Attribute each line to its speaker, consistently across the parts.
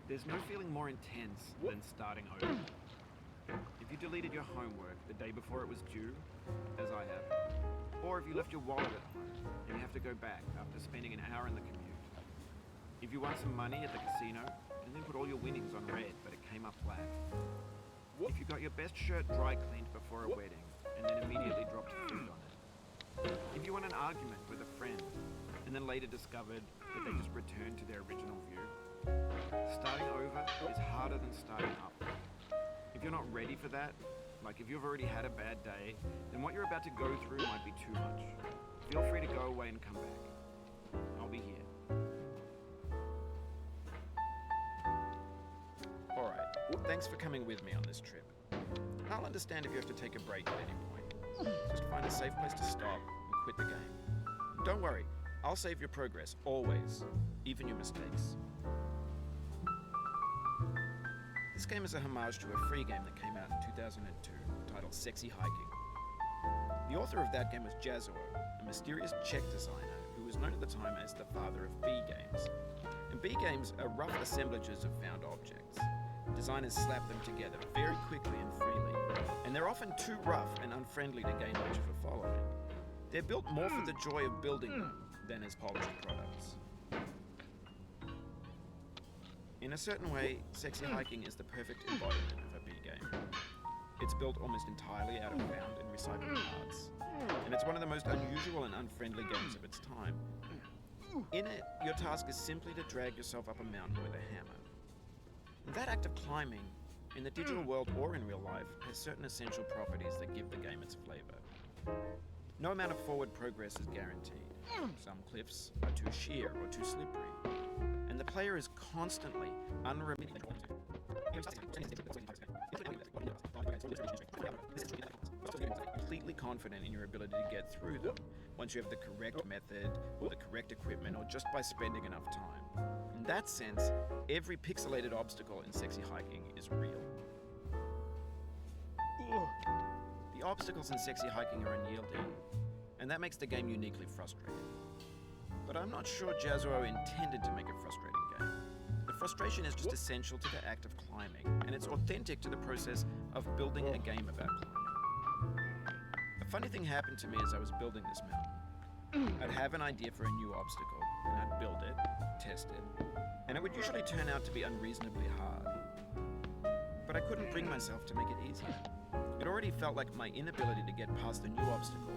Speaker 1: There's no feeling more intense than starting over. If you deleted your homework the day before it was due, as I have, or if you left your wallet at home and you have to go back after spending an hour in the commute. If you won some money at the casino and then put all your winnings on red but it came up black. If you got your best shirt dry cleaned before a wedding and then immediately dropped food on it. If you won an argument with a friend and then later discovered that they just returned to their original view. Starting over is harder than starting up. If you're not ready for that, like if you've already had a bad day, then what you're about to go through might be too much. Feel free to go away and come back. I'll be here. Alright, thanks for coming with me on this trip. I'll understand if you have to take a break at any point. Just find a safe place to stop and quit the game. Don't worry, I'll save your progress, always, even your mistakes. This game is a homage to a free game that came out in 2002, titled Sexy Hiking. The author of that game was Jazuo, a mysterious Czech designer who was known at the time as the father of B games. And B games are rough assemblages of found objects. Designers slap them together very quickly and freely, and they're often too rough and unfriendly to gain much of a following. They're built more for the joy of building them than as polished products. In a certain way, Sexy Hiking is the perfect embodiment of a B game. It's built almost entirely out of found and recycled parts, and it's one of the most unusual and unfriendly games of its time. In it, your task is simply to drag yourself up a mountain with a hammer. And that act of climbing, in the digital world or in real life, has certain essential properties that give the game its flavor. No amount of forward progress is guaranteed. Some cliffs are too sheer or too slippery. And the player is constantly, unremittingly completely confident in your ability to get through them once you have the correct method or the correct equipment or just by spending enough time. In that sense, every pixelated obstacle in Sexy Hiking is real. The obstacles in Sexy Hiking are unyielding, and that makes the game uniquely frustrating. But I'm not sure Jazuo intended to make a frustrating game. The frustration is just essential to the act of climbing, and it's authentic to the process of building a game about climbing. A funny thing happened to me as I was building this mountain. I'd have an idea for a new obstacle, and I'd build it, test it, and it would usually turn out to be unreasonably hard. But I couldn't bring myself to make it easier. It already felt like my inability to get past the new obstacle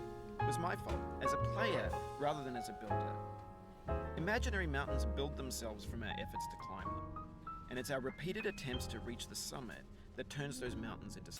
Speaker 1: was my fault, as a player rather than as a builder. Imaginary mountains build themselves from our efforts to climb them, and it's our repeated attempts to reach the summit that turns those mountains into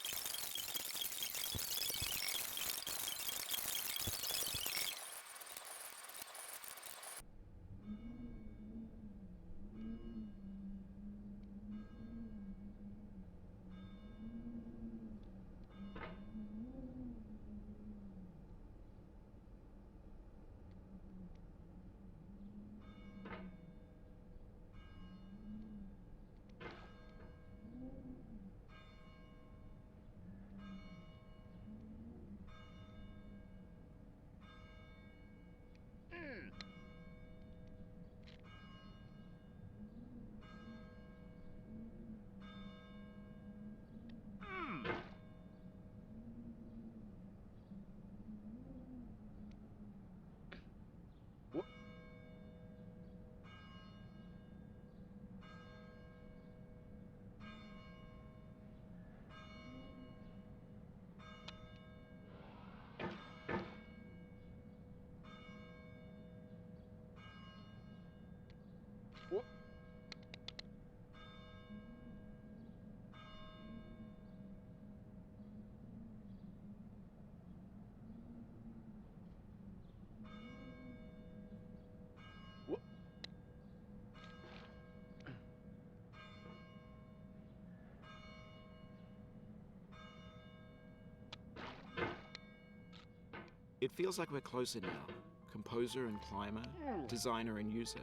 Speaker 1: It feels like we're closer now, composer and climber, designer and user.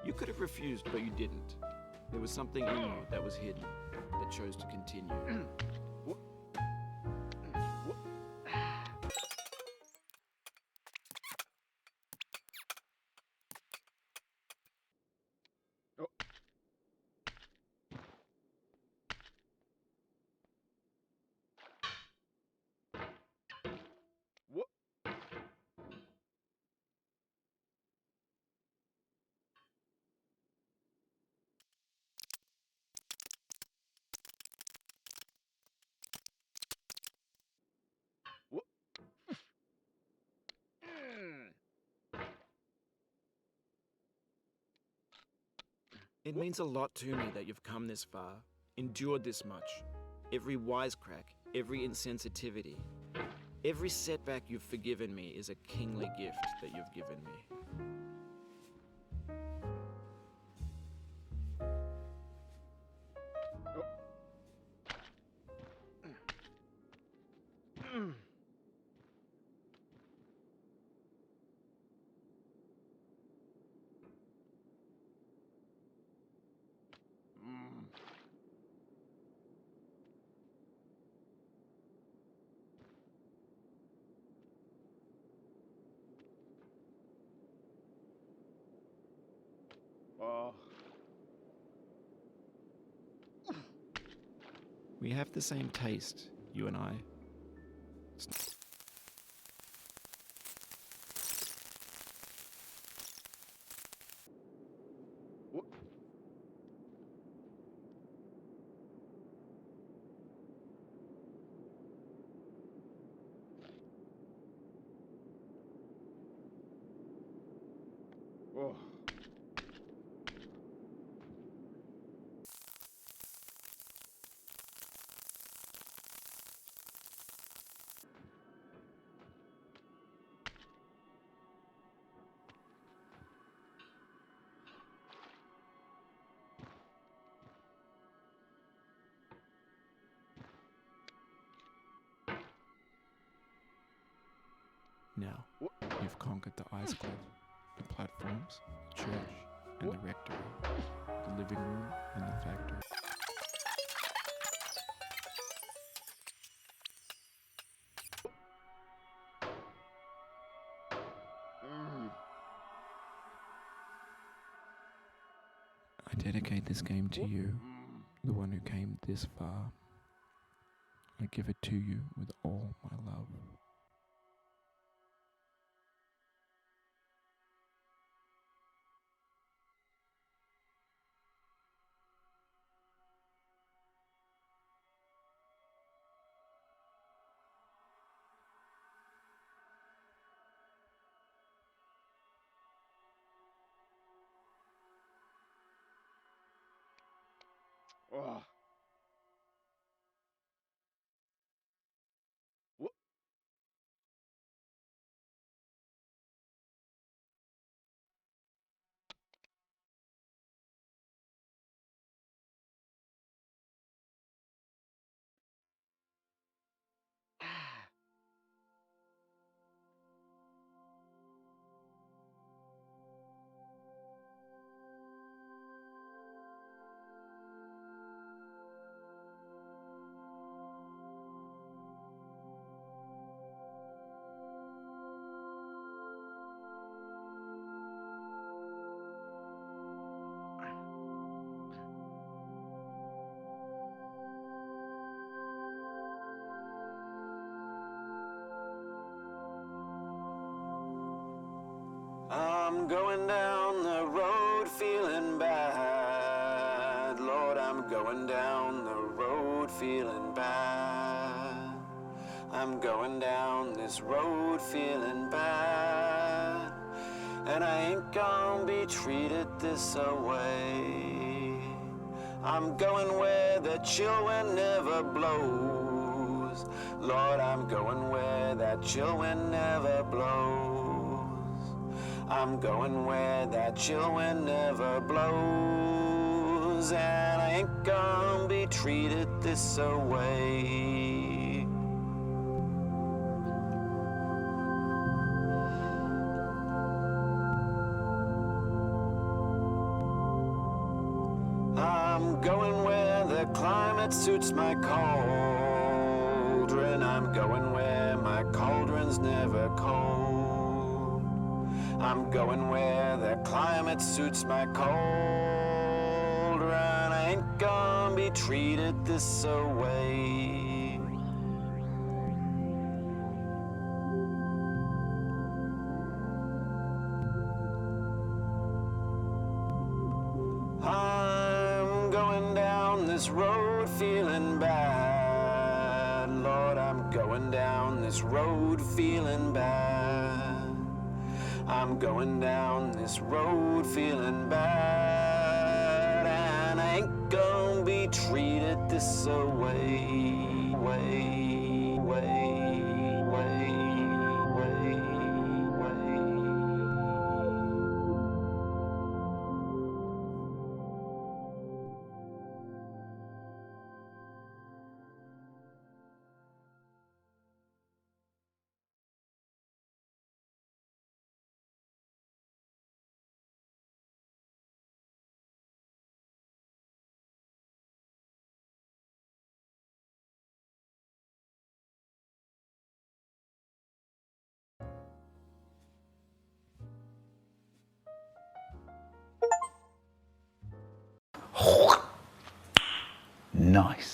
Speaker 1: You could have refused, but you didn't. There was something in you that was hidden, that chose to continue. It means a lot to me that you've come this far, endured this much. Every wisecrack, every insensitivity, every setback you've forgiven me is a kingly gift that you've given me.
Speaker 2: Oh.
Speaker 1: We have the same taste, you and I.
Speaker 2: What? Oh.
Speaker 1: Now,
Speaker 2: What?
Speaker 1: you've conquered the ice cliff, the platforms, the church, and the rectory, the living room, and the factory. I dedicate this game to you, the one who came this far. I give it to you with all my love.
Speaker 2: Oh. What?
Speaker 1: I'm going down the road feeling bad. Lord, I'm going down the road feeling bad. I'm going down this road feeling bad. And I ain't gonna be treated this away. I'm going where the chill wind never blows. Lord, I'm going where that chill wind never blows. I'm going where that chill wind never blows. And I ain't gonna be treated this away. I'm going where the climate suits my cauldron. I'm going where my cauldron's never cold. I'm going where the climate suits my cauldron. I ain't gonna be treated this away. I'm going down this road feeling bad. Lord, I'm going down this road feeling bad. I'm going down this road feeling bad.
Speaker 3: gonna be treated this way.
Speaker 4: Nice.